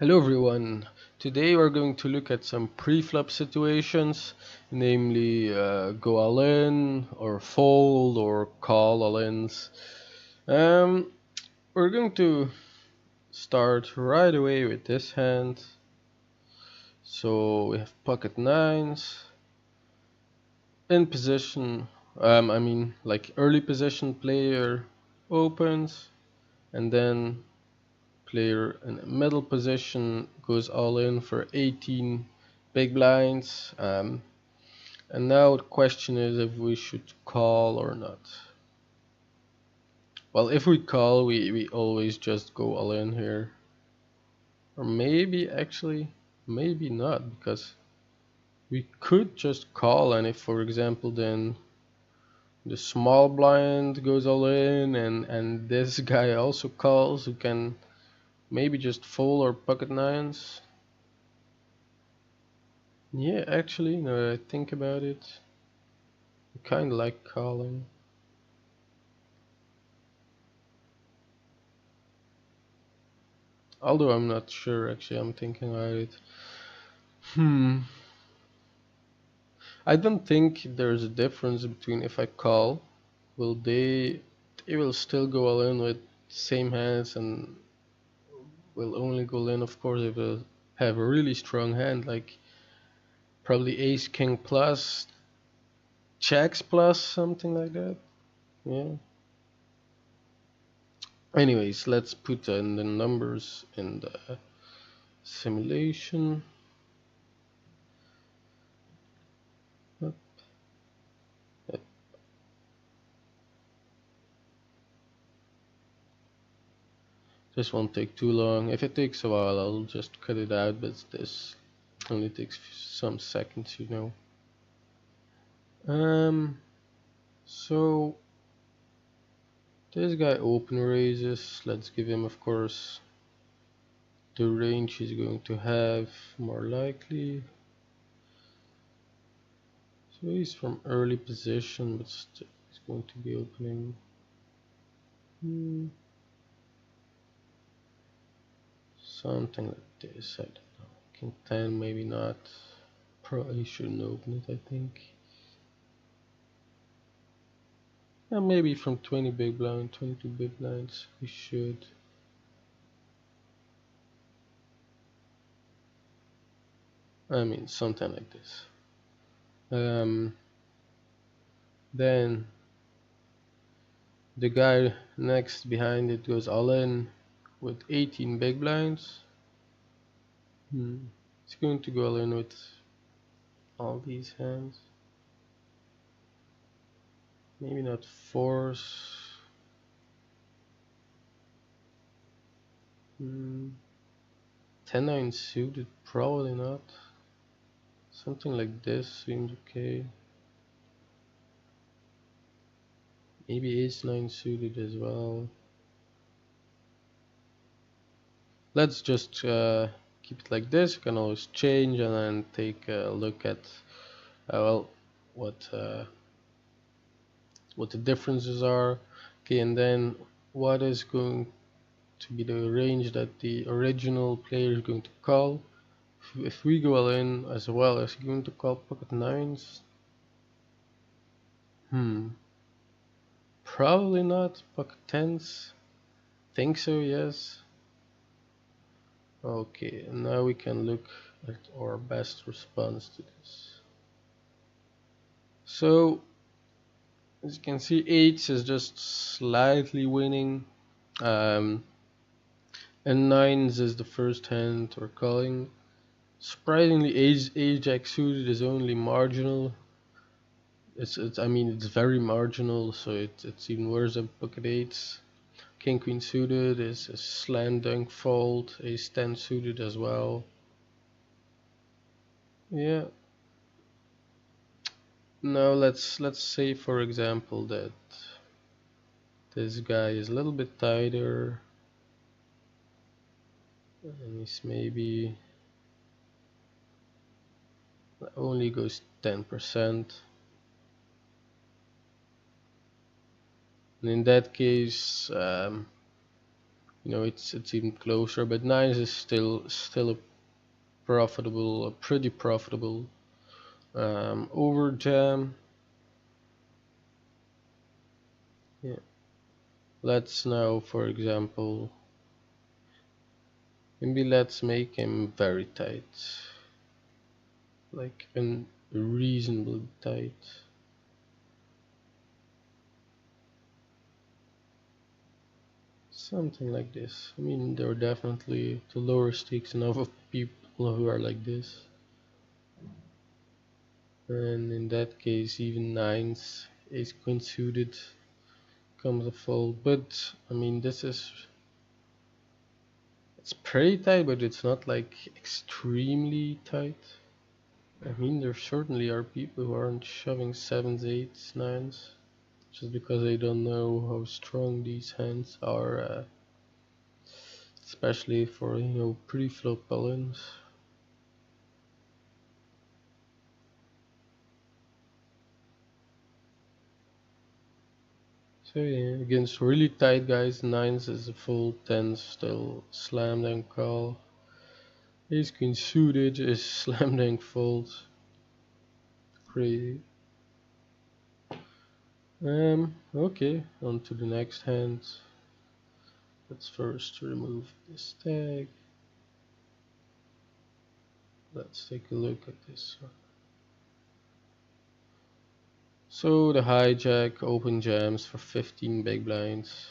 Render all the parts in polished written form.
Hello everyone. Today we're going to look at some preflop situations, namely go all in or fold or call all ins. We're going to start right away with this hand. So we have pocket nines in position. Like early position player opens, and then player in the middle position goes all in for 18 big blinds. And now the question is if we should call or not. Well, if we call, we always just go all in here. Or maybe actually, maybe not, because we could just call, and if for example then the small blind goes all in and this guy also calls, who can maybe just fold our pocket nines. Yeah, actually, now that I think about it, I kinda like calling. Although I'm not sure, actually, I'm thinking about it. I don't think there's a difference between if I call, will they will still go all in with same hands and will only go in, of course, if they have a really strong hand, like probably ace king plus, jacks plus, something like that. Yeah. Anyways, let's put in the numbers in the simulation. Yep. This won't take too long. If it takes a while, I'll just cut it out, but this only takes some seconds, you know. So this guy open raises. Let's give him, of course, the range he's going to have, more likely. So he's from early position, but still he's going to be opening. Something like this, I don't know. King 10, maybe not. Probably shouldn't open it, I think. Yeah, maybe from 20 big blind, 22 big blinds, we should. I mean, something like this. Then the guy next behind it goes all in with 18 big blinds. It's going to go all in with all these hands. Maybe not fours. 10-9 suited, probably not. Something like this seems okay. Maybe ace-9 suited as well. Let's just keep it like this. You can always change and then take a look at well, what the differences are. Okay, and then what is going to be the range that the original player is going to call. If we go all in as well, is he going to call pocket nines? Probably not. Pocket tens? Think so, yes. Okay, and now we can look at our best response to this. So, as you can see, eights is just slightly winning. And nines is the first hand we're calling. Surprisingly, ace-jack suited is only marginal. I mean, it's very marginal, so it's even worse than pocket eights. King queen suited is a slam dunk fold. Ace 10 suited as well. Yeah. Now let's say, for example, that this guy is a little bit tighter, and he's maybe only goes 10%. And in that case, it's even closer, but nines is still a profitable, a pretty profitable over jam. Yeah. Let's now, for example, maybe let's make him very tight, like unreasonably tight. Something like this. I mean, there are definitely to lower stakes enough of people who are like this. And in that case, even nines, ace queen suited comes a fold. But I mean, it's pretty tight, but it's not like extremely tight. I mean, there certainly are people who aren't shoving sevens, eights, nines, just because they don't know how strong these hands are, especially for pre-flop balance. So yeah, against really tight guys, nines is a full, tens still slam dunk call. Ace queen suited is slam dunk fold. Crazy. Okay, on to the next hand. Let's first remove this tag. Let's take a look at this one. So the hijack open jams for 15 big blinds.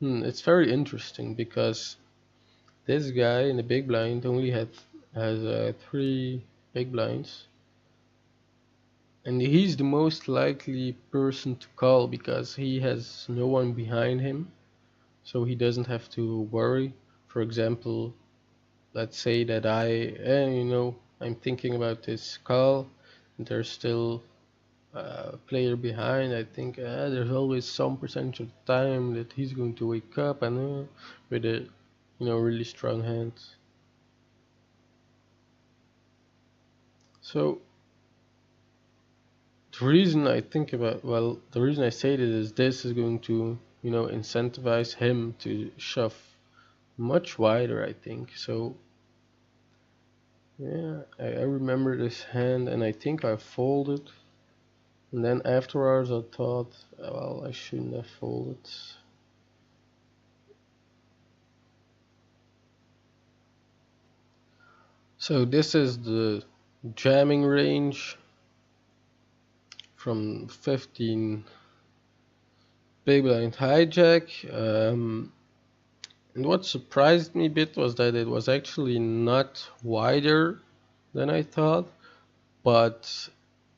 It's very interesting because this guy in the big blind only has 3 big blinds, and he's the most likely person to call because he has no one behind him, so he doesn't have to worry. For example, let's say that I'm thinking about this call, and there's still player behind. I think there's always some percentage of time that he's going to wake up and with a really strong hand. So the reason I say this is going to incentivize him to shove much wider, I think. So yeah, I remember this hand and I think I folded, and then afterwards I thought, well, I shouldn't have folded. So this is the jamming range from 15 big blind hijack. And what surprised me a bit was that it was actually not wider than I thought, but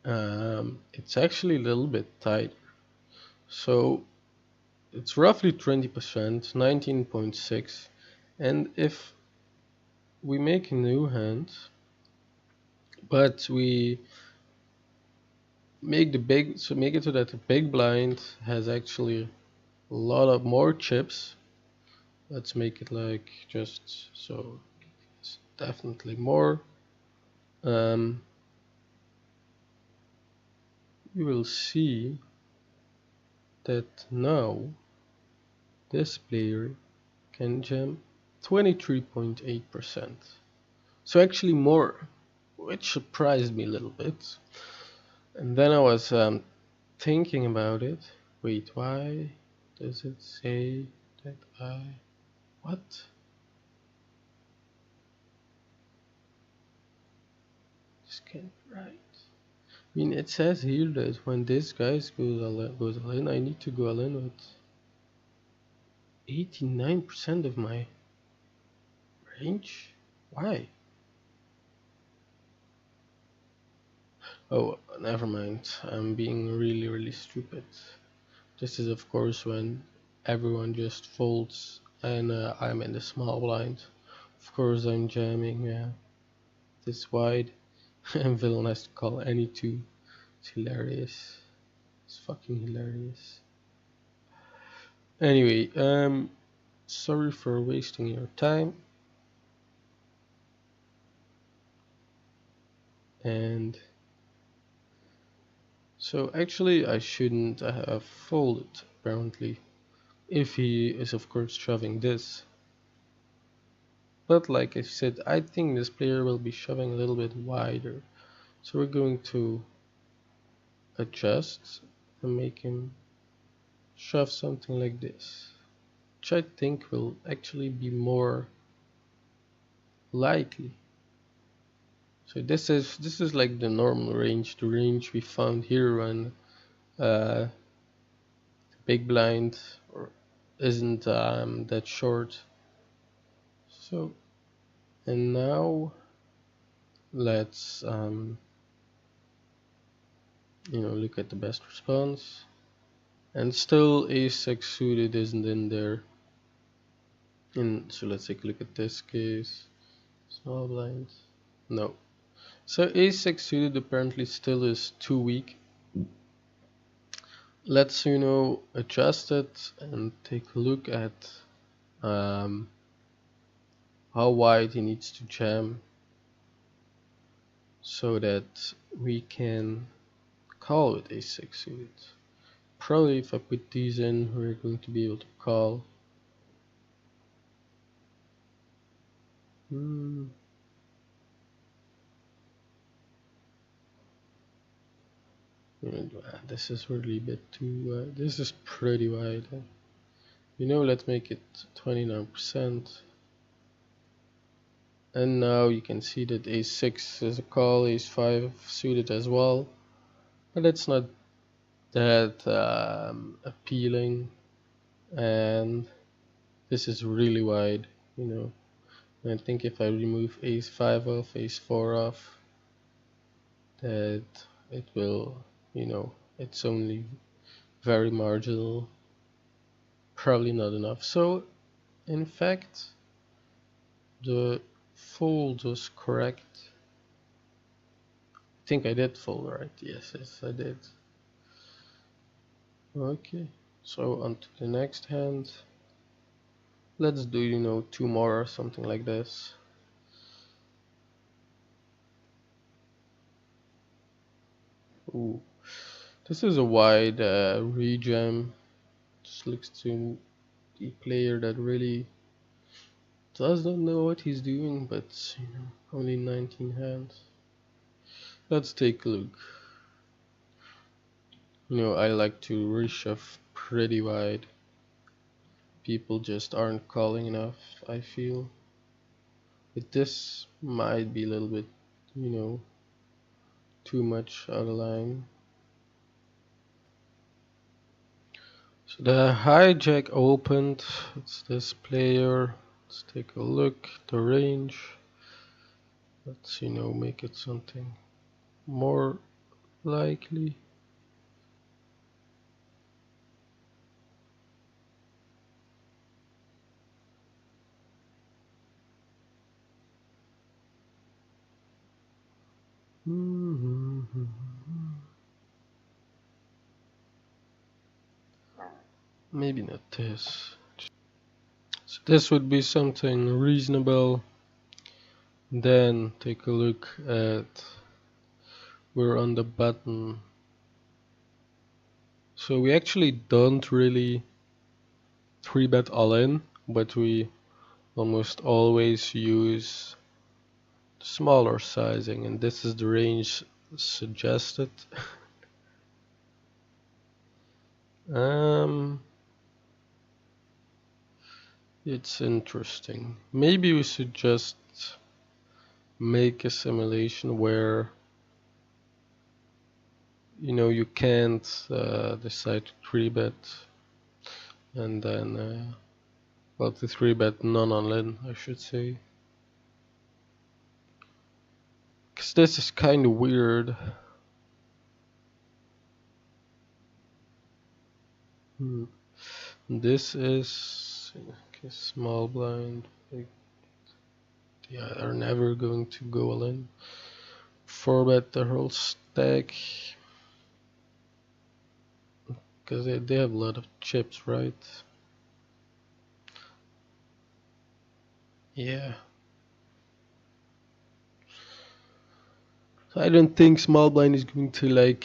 it's actually a little bit tighter. So it's roughly 20%, 19.6. And if we make a new hand, but we make it so that the big blind has actually a lot of more chips. Let's make it like just so it's definitely more. You will see that now this player can jam 23.8%. So actually more, which surprised me a little bit. And then I was thinking about it. Wait, why does it say that what? This can't be right. I mean, it says here that when this guy goes all in, I need to go all in with 89% of my range. Why? Oh, never mind. I'm being really, really stupid. This is, of course, when everyone just folds and I'm in the small blind. Of course, I'm jamming this wide, and villain has to call any two. It's hilarious. It's fucking hilarious. Anyway, sorry for wasting your time. And so actually I shouldn't have folded apparently, if he is of course shoving this. But like I said, I think this player will be shoving a little bit wider. So we're going to adjust and make him shove something like this, which I think will actually be more likely. So this is like the normal range, the range we found here when uh, big blind or isn't that short. So and now let's look at the best response, and still ace-6 suited isn't in there. And so let's take a look at this case. Small blind, no. So ace-6 suited apparently still is too weak. Let's adjust it and take a look at how wide he needs to jam so that we can call with ace-6 suited. Probably if I put these in, we're going to be able to call. This is really a bit too wide. This is pretty wide. Let's make it 29%. And now you can see that ace-6 is a call, ace-5 suited as well. But it's not that appealing. And this is really wide, And I think if I remove ace-5 off, ace-4 off, that it will, it's only very marginal. Probably not enough. So in fact the fold was correct. I think I did fold right. Yes, I did. Okay, so on to the next hand. Let's do 2 more or something like this. Ooh, this is a wide rejam. Just looks to the player that really does not know what he's doing, but only 19 hands. Let's take a look. I like to reshove pretty wide. People just aren't calling enough, I feel. But this might be a little bit, too much out of line. So the hijack opened. It's this player. Let's take a look. The range. Let's make it something more likely. Maybe not this. So this would be something reasonable. Then take a look at, we're on the button. So we actually don't really 3-bet all in, but we almost always use smaller sizing, and this is the range suggested. It's interesting. Maybe we should just make a simulation where you can't decide to 3-bet and then well, to 3-bet non-all-in, I should say, because this is kind of weird. This is okay, small blind, big. Yeah, they're never going to go all in. 4-bet the whole stack because they have a lot of chips, right? Yeah. So I don't think small blind is going to like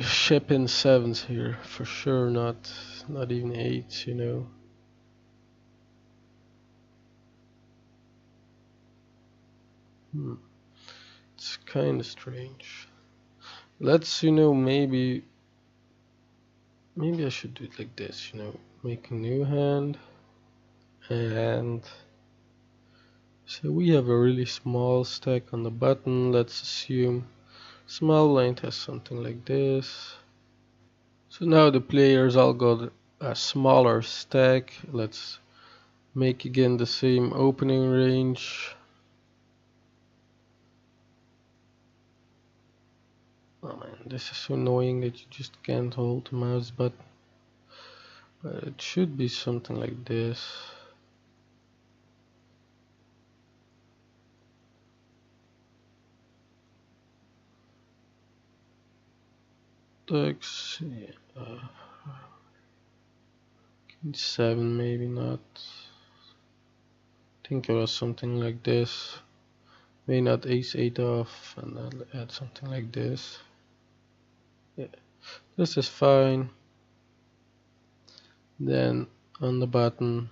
ship in sevens here, for sure not. not even 8, you know. It's kind of strange. Let's, maybe I should do it like this, make a new hand, and so we have a really small stack on the button. Let's assume small blind has something like this. So now the players all got a smaller stack. Let's make again the same opening range. Oh man, this is so annoying that you just can't hold the mouse button. But it should be something like this. Let's see. 7 maybe not. I think it was something like this. May not ace 8 off, and I'll add something like this. Yeah, this is fine. Then on the button,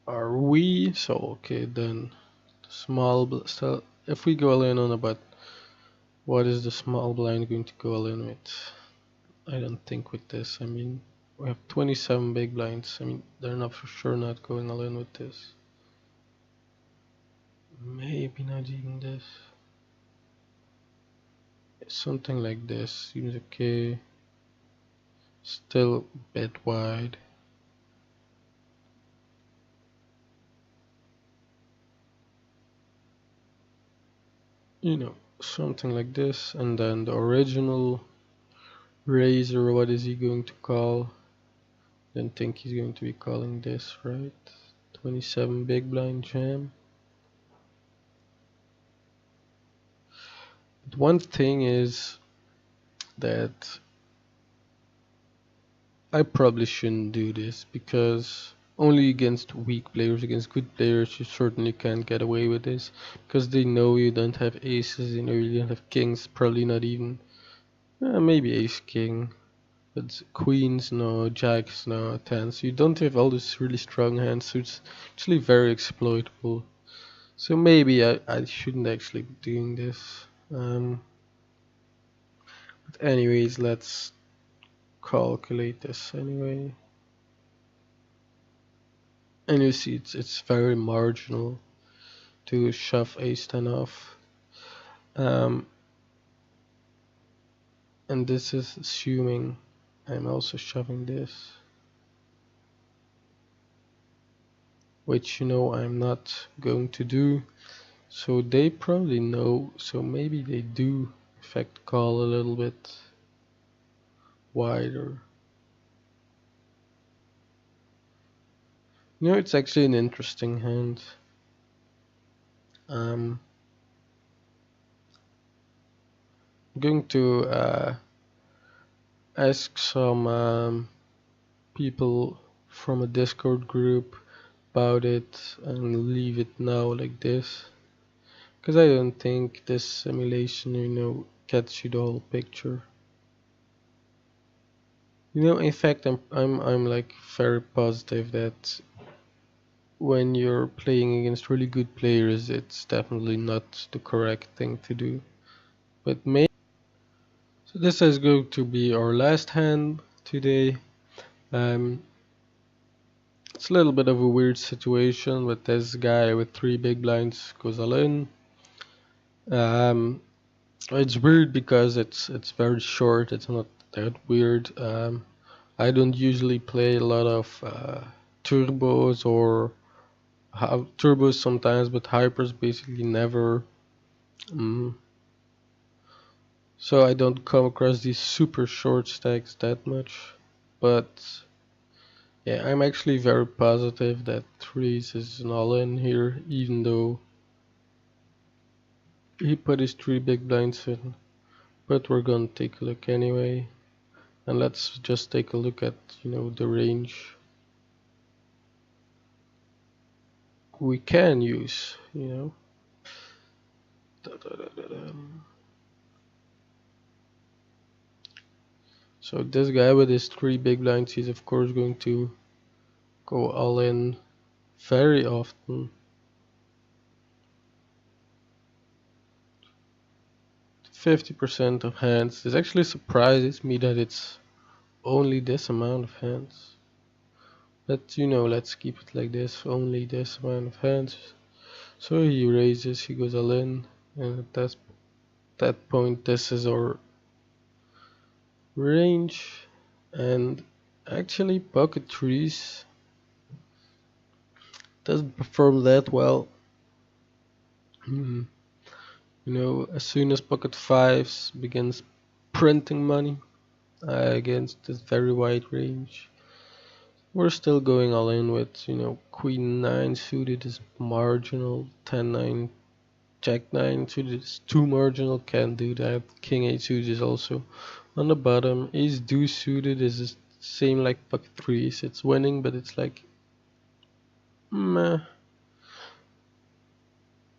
are we? So okay, then so if we go all in on a button, what is the small blind going to go all in with? I don't think with this. I mean, we have 27 big blinds. I mean, they're not for sure not going all in with this. Maybe not even this. Something like this seems okay. Still a bit wide. Something like this, and then the original razor, what is he going to call? Don't think he's going to be calling this, right? 27 big blind jam. But one thing is that I probably shouldn't do this, because only against weak players. Against good players you certainly can't get away with this, because they know you don't have aces, they know you don't have kings, probably not even maybe ace king, but queens no, jacks no, tens. You don't have all these really strong hands, so it's actually very exploitable. So maybe I shouldn't actually be doing this. But anyways, let's calculate this anyway. And you see it's very marginal to shove ace 10 off. And this is assuming I'm also shoving this, which I'm not going to do. So they probably know, so maybe they do in fact call a little bit wider. It's actually an interesting hand. I'm going to ask some people from a Discord group about it and leave it now like this, because I don't think this simulation gets you the whole picture. In fact, I'm like very positive that when you're playing against really good players, it's definitely not the correct thing to do. But maybe. So this is going to be our last hand today. It's a little bit of a weird situation, but this guy with 3 big blinds goes all in. It's weird because it's very short. It's not that weird. I don't usually play a lot of turbos, or have turbos sometimes, but hypers basically never. So I don't come across these super short stacks that much. But yeah, I'm actually very positive that threes is an all-in here, even though he put his 3 big blinds in. But we're gonna take a look anyway, and let's just take a look at the range we can use. So this guy with his 3 big blinds, he's of course going to go all in very often. 50% of hands. This actually surprises me that it's only this amount of hands. But you know, let's keep it like this, only this amount of hands. So he raises, he goes all in, and at that point this is our range. And actually pocket threes doesn't perform that well. You know, as soon as pocket fives begins printing money against this very wide range, we're still going all in with, you know, queen 9 suited is marginal, 10-9, jack 9 suited is too marginal, can't do that, king 8 suited is also on the bottom, ace deuce suited is the same like pocket threes, it's winning but it's like meh.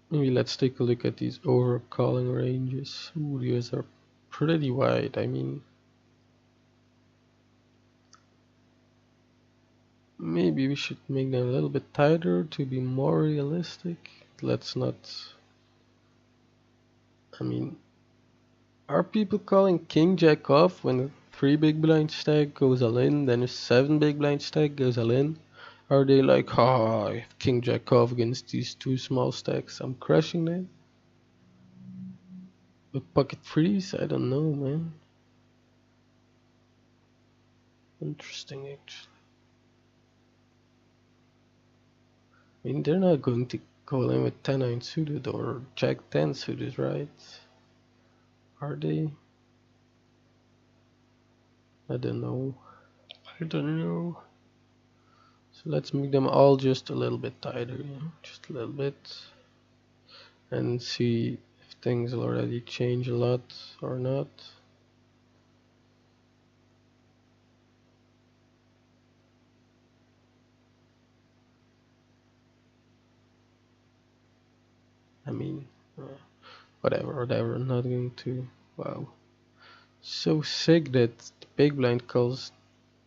Maybe let's take a look at these overcalling ranges. Ooh, these are pretty wide. I mean, maybe we should make them a little bit tighter to be more realistic. Let's not. I mean, are people calling king jack off when a 3 big blind stack goes all in, then a 7 big blind stack goes all in? Are they like, ah, I have king jack off against these 2 small stacks, I'm crushing them? With pocket threes? I don't know, man. Interesting, actually. I mean, they're not going to call in with 10-9 suited or jack 10 suited, right? Are they? I don't know. I don't know. So let's make them all just a little bit tighter, you know? Just a little bit. And see if things already change a lot or not. I mean, whatever, I'm not going to. Wow. So sick that the big blind calls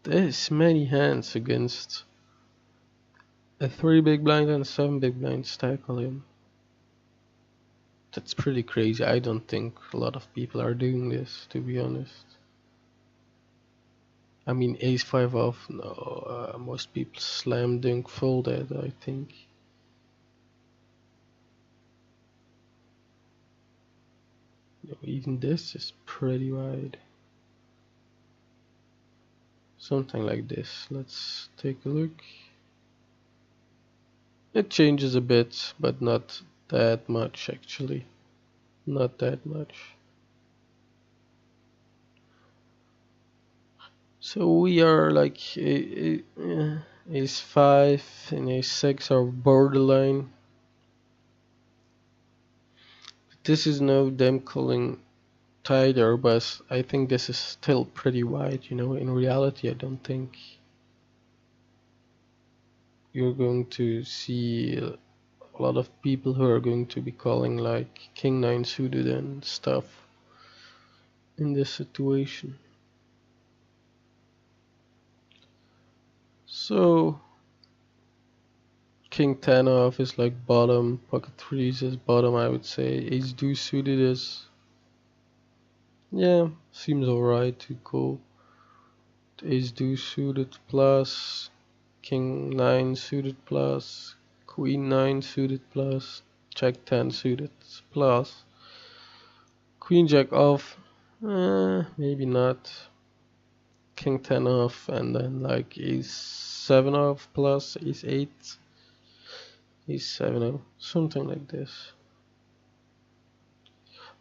this many hands against a 3 big blind and a 7 big blind stack on him. That's pretty crazy. I don't think a lot of people are doing this, to be honest. I mean, ace 5 off, no, most people slam dunk fold that, I think. No, even this is pretty wide. Something like this. Let's take a look. It changes a bit, but not that much actually. Not that much. So we are like ace 5 and ace 6 are borderline. This is now them calling tighter, but I think this is still pretty wide, you know. In reality, I don't think you're going to see a lot of people who are going to be calling like king 9 suited and stuff in this situation. So king 10 off is like bottom, pocket threes is bottom, I would say. Ace deuce suited is, yeah, seems alright to go. Ace deuce suited plus, king 9 suited plus, queen 9 suited plus, jack 10 suited plus, queen jack off, maybe not, king 10 off, and then like ace 7 off plus ace 8, ace 7 off, something like this.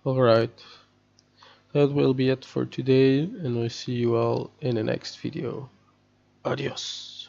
Alright, that will be it for today, and I'll see you all in the next video. Adios.